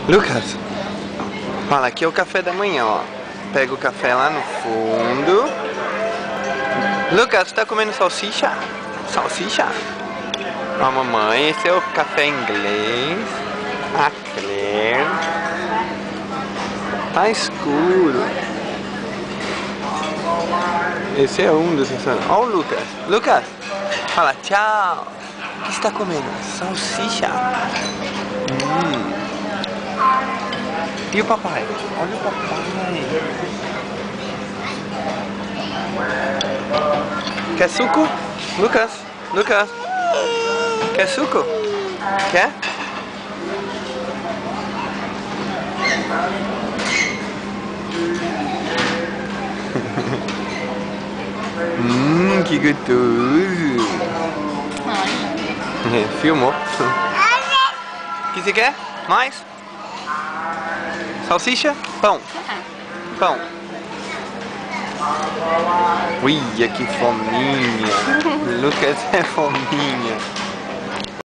Lucas, olha, aqui é o café da manhã, ó. Pega o café lá no fundo. Lucas, você tá comendo salsicha? Salsicha? Ó, mamãe, esse é o café inglês. A Claire. Tá escuro. Esse é um dos restaurantes. Ó o Lucas. Lucas, fala tchau. O que você tá comendo? Salsicha. E o papai? Olha o papai. Quer suco? Lucas? Lucas? Quer suco? Quer? Que gostoso. Filmou. O que você quer? Mais? Salsicha? Pão. Pão. Uia, que fominha. Lucas é fominha.